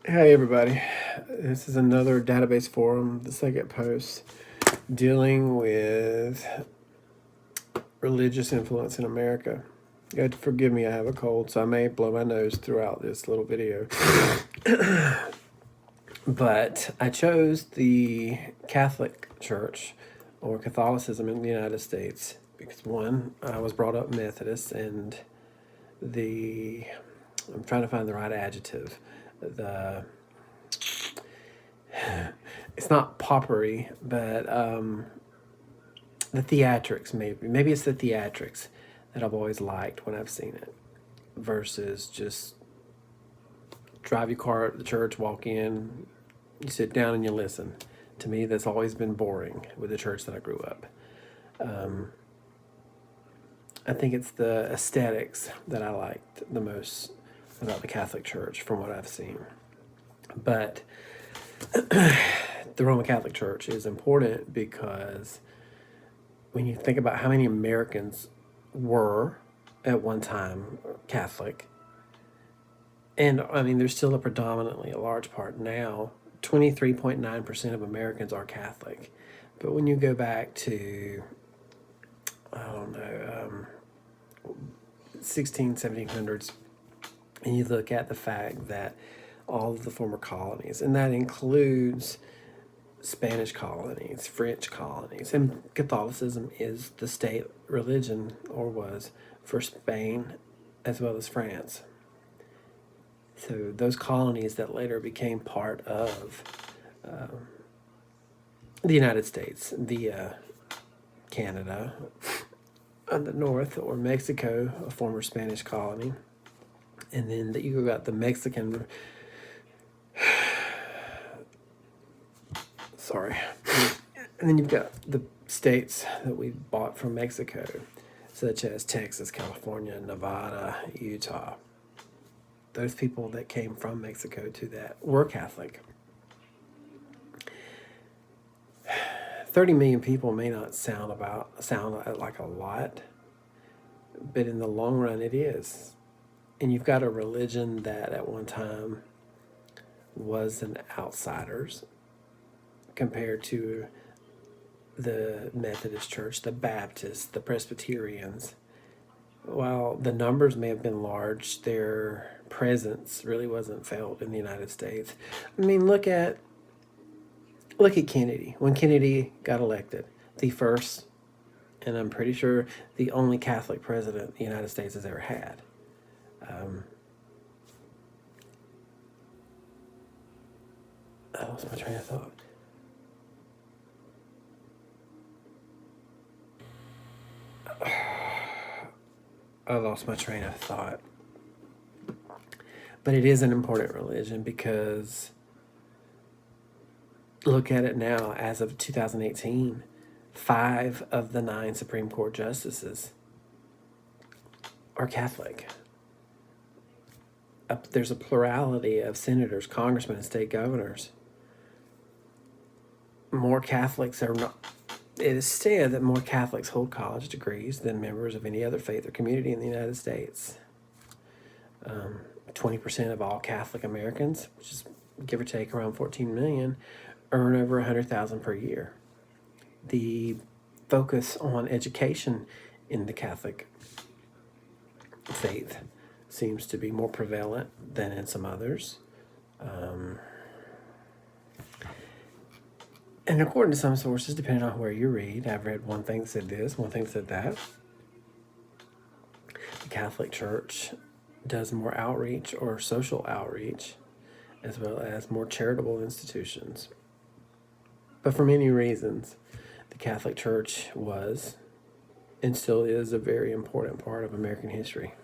Hey everybody, this is another database forum, the second post, dealing with religious influence in America. You have to forgive me, I have a cold, so I may blow my nose throughout this little video. But I chose the Catholic Church, or Catholicism in the United States, because one, I was brought up Methodist, and I'm trying to find the right adjective, the it's not poppery, but the theatrics, maybe it's the theatrics that I've always liked when I've seen it, versus just drive your car at the church, walk in, you sit down and you listen. To me, that's always been boring with the church that I grew up. I think it's the aesthetics that I liked the most about the Catholic Church from what I've seen. But the Roman Catholic Church is important because when you think about how many Americans were at one time Catholic, and I mean, there's still a large part now, 23.9% of Americans are Catholic. But when you go back to, I don't know, 1700s, and you look at the fact that all of the former colonies, and that includes Spanish colonies, French colonies, and Catholicism is the state religion, or was, for Spain as well as France. So those colonies that later became part of the United States via Canada on the north, or Mexico, a former Spanish colony, and then you got the Mexican. Sorry. And then you've got the states that we bought from Mexico, such as Texas, California, Nevada, Utah. Those people that came from Mexico to that were Catholic. 30 million people may not sound like a lot, but in the long run it is. And you've got a religion that at one time was an outsider's compared to the Methodist Church, the Baptists, the Presbyterians. While the numbers may have been large, their presence really wasn't felt in the United States. I mean, look at Kennedy. When Kennedy got elected, the first, and I'm pretty sure the only Catholic president the United States has ever had. I lost my train of thought. I lost my train of thought. But it is an important religion because look at it now, as of 2018, 5 of the 9 Supreme Court justices are Catholic. There's a plurality of senators, congressmen, and state governors. More Catholics are not. It is said that more Catholics hold college degrees than members of any other faith or community in the United States. 20% of all Catholic Americans, which is give or take around 14 million, earn over $100,000 per year. The focus on education in the Catholic faith seems to be more prevalent than in some others. And according to some sources, depending on where you read, I've read one thing that said this, one thing that said that. The Catholic Church does more outreach or social outreach, as well as more charitable institutions. But for many reasons, the Catholic Church was and still is a very important part of American history.